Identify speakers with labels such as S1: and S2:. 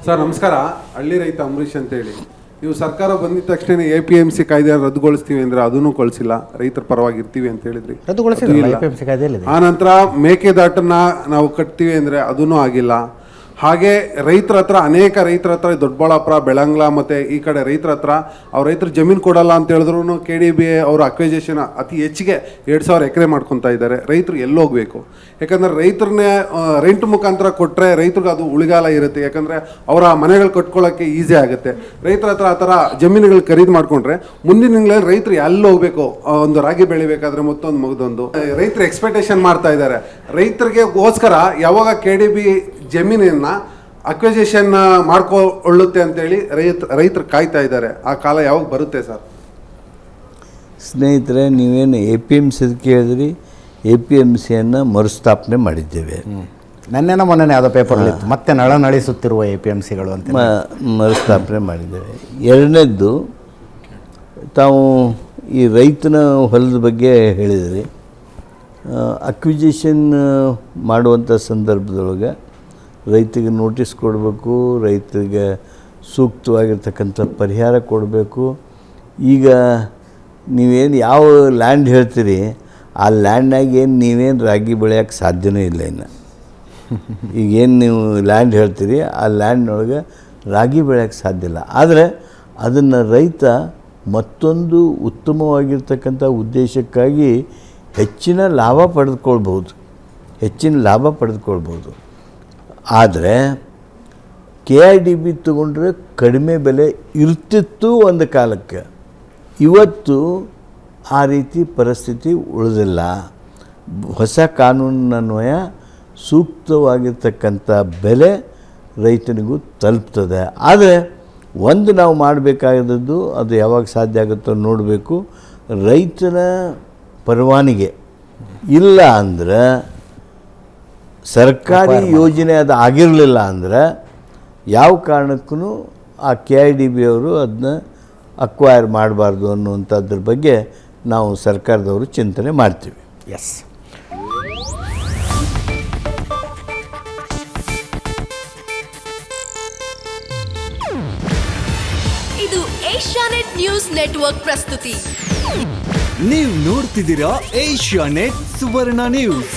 S1: Sir ನಮಸ್ಕಾರ. ಹಳ್ಳಿ ರೈತ ಅಂಬರೀಷ್ ಅಂತೇಳಿ. ನೀವು ಸರ್ಕಾರ ಬಂದಿದ ತಕ್ಷಣ APMC ಕಾಯ್ದೆ ರದ್ದುಗೊಳಿಸ್ತೀವಿ ಅಂದರೆ ಅದನ್ನು ಕಳಿಸಿಲ್ಲ, ರೈತರ ಪರವಾಗಿ ಇರ್ತೀವಿ ಅಂತ ಹೇಳಿದ್ರಿ, ಆ ನಂತರ ಮೇಕೆದಾಟನ್ನ ನಾವು ಕಟ್ತೀವಿ ಅಂದರೆ ಅದೂ ಆಗಿಲ್ಲ. ಹಾಗೆ ರೈತರ ಹತ್ರ ಅನೇಕ ರೈತರ ಹತ್ರ ದೊಡ್ಡಬಳ್ಳಾಪುರ, ಬೆಳಂಗ್ಲ ಮತ್ತು ಈ ಕಡೆ ರೈತರ ಹತ್ರ ಅವ್ರ ರೈತರು ಜಮೀನು ಕೊಡಲ್ಲ ಅಂತ ಹೇಳಿದ್ರು KDBA ಅವರು ಅಕ್ವಿಜೇಷನ್ ಅತಿ ಹೆಚ್ಚಿಗೆ 2,000 ಎಕರೆ ಮಾಡ್ಕೊತಾ ಇದ್ದಾರೆ. ರೈತರು ಎಲ್ಲೋಗಬೇಕು? ಯಾಕಂದರೆ ರೈತರನ್ನೇ ರೆಂಟ್ ಮುಖಾಂತರ ಕೊಟ್ಟರೆ ರೈತರಿಗೆ ಅದು ಉಳಿಗಾಲ ಇರುತ್ತೆ. ಯಾಕಂದರೆ ಅವರ ಮನೆಗಳು ಕಟ್ಕೊಳ್ಳೋಕ್ಕೆ ಈಸಿ ಆಗುತ್ತೆ. ರೈತರ ಹತ್ರ ಆ ಥರ ಜಮೀನುಗಳು ಖರೀದಿ ಮಾಡಿಕೊಂಡ್ರೆ ಮುಂದಿನ ತಿಂಗಳಲ್ಲಿ ರೈತರು ಎಲ್ಲಿ ಹೋಗಬೇಕು? ಒಂದು ರಾಗಿ ಬೆಳಿಬೇಕಾದ್ರೆ ಮತ್ತೊಂದು ರೈತರು ಎಕ್ಸ್ಪೆಕ್ಟೇಷನ್ ಮಾಡ್ತಾ ಇದ್ದಾರೆ. ರೈತರಿಗೆಗೋಸ್ಕರ ಯಾವಾಗ KDB ಜಮೀನನ್ನು ಅಕ್ವಿಜೇಷನ್ ಮಾಡ್ಕೊಳ್ಳುತ್ತೆ ಅಂತೇಳಿ ರೈತರು ಕಾಯ್ತಾ ಇದ್ದಾರೆ. ಆ ಕಾಲ ಯಾವಾಗ ಬರುತ್ತೆ ಸರ್?
S2: ಸ್ನೇಹಿತರೆ, ನೀವೇನು APMC ಕೇಳಿದ್ರಿ, APMCಯನ್ನು ಮರುಸ್ಥಾಪನೆ ಮಾಡಿದ್ದೇವೆ.
S3: ಮೊನ್ನೆ ಯಾವುದೋ ಪೇಪರ್ಲಿತ್ತು, ಮತ್ತೆ ನಳಿಸುತ್ತಿರುವ APMCಗಳು ಅಂತ
S2: ಮರುಸ್ಥಾಪನೆ ಮಾಡಿದ್ದೇವೆ. ಎರಡನೇದ್ದು, ತಾವು ಈ ರೈತನ ಹೊಲದ ಬಗ್ಗೆ ಹೇಳಿದ್ರಿ. ಅಕ್ವಿಜೇಷನ್ ಮಾಡುವಂಥ ಸಂದರ್ಭದೊಳಗೆ ರೈತರಿಗೆ ನೋಟಿಸ್ ಕೊಡಬೇಕು, ರೈತರಿಗೆ ಸೂಕ್ತವಾಗಿರ್ತಕ್ಕಂಥ ಪರಿಹಾರ ಕೊಡಬೇಕು. ಈಗ ನೀವೇನು ಯಾವ ಲ್ಯಾಂಡ್ ಹೇಳ್ತೀರಿ, ಆ ಲ್ಯಾಂಡ್ನಾಗ ಏನು ನೀವೇನು ರಾಗಿ ಬೆಳೆಯೋಕ್ಕೆ ಸಾಧ್ಯನೇ ಇಲ್ಲ. ಇನ್ನು ಈಗೇನು ನೀವು ಲ್ಯಾಂಡ್ ಹೇಳ್ತೀರಿ, ಆ ಲ್ಯಾಂಡ್ನೊಳಗೆ ರಾಗಿ ಬೆಳೆಯೋಕ್ಕೆ ಸಾಧ್ಯ ಇಲ್ಲ. ಆದರೆ ಅದನ್ನು ರೈತ ಮತ್ತೊಂದು ಉತ್ತಮವಾಗಿರ್ತಕ್ಕಂಥ ಉದ್ದೇಶಕ್ಕಾಗಿ ಹೆಚ್ಚಿನ ಲಾಭ ಪಡೆದುಕೊಳ್ಬೋದು. ಆದರೆ KIDB ತಗೊಂಡ್ರೆ ಕಡಿಮೆ ಬೆಲೆ ಇರ್ತಿತ್ತು ಒಂದು ಕಾಲಕ್ಕೆ. ಇವತ್ತು ಆ ರೀತಿ ಪರಿಸ್ಥಿತಿ ಉಳಿದಿಲ್ಲ. ಹೊಸ ಕಾನೂನನ್ವಯ ಸೂಕ್ತವಾಗಿರ್ತಕ್ಕಂಥ ಬೆಲೆ ರೈತನಿಗೂ ತಲುಪ್ತದೆ. ಆದರೆ ಒಂದು ನಾವು ಮಾಡಬೇಕಾದದ್ದು, ಅದು ಯಾವಾಗ ಸಾಧ್ಯ ಆಗುತ್ತೋ ನೋಡಬೇಕು. ರೈತನ ಪರವಾನಿಗೆ ಇಲ್ಲ ಅಂದ್ರೆ, ಸರ್ಕಾರಿ ಯೋಜನೆ ಅದು ಆಗಿರಲಿಲ್ಲ ಅಂದರೆ ಯಾವ ಕಾರಣಕ್ಕೂ ಆ KIDB ಅವರು ಅದನ್ನ ಅಕ್ವೈರ್ ಮಾಡಬಾರ್ದು ಅನ್ನುವಂಥದ್ರ ಬಗ್ಗೆ ನಾವು ಸರ್ಕಾರದವರು ಚಿಂತನೆ ಮಾಡ್ತೀವಿ.
S3: ಎಸ್.
S4: ಇದು ಏಷ್ಯಾನೆಟ್ ನ್ಯೂಸ್ ನೆಟ್ವರ್ಕ್ ಪ್ರಸ್ತುತಿ.
S5: ನೀವು ನೋಡ್ತಿದ್ದೀರಾ ಏಷ್ಯಾನೆಟ್ ಸುವರ್ಣ ನ್ಯೂಸ್.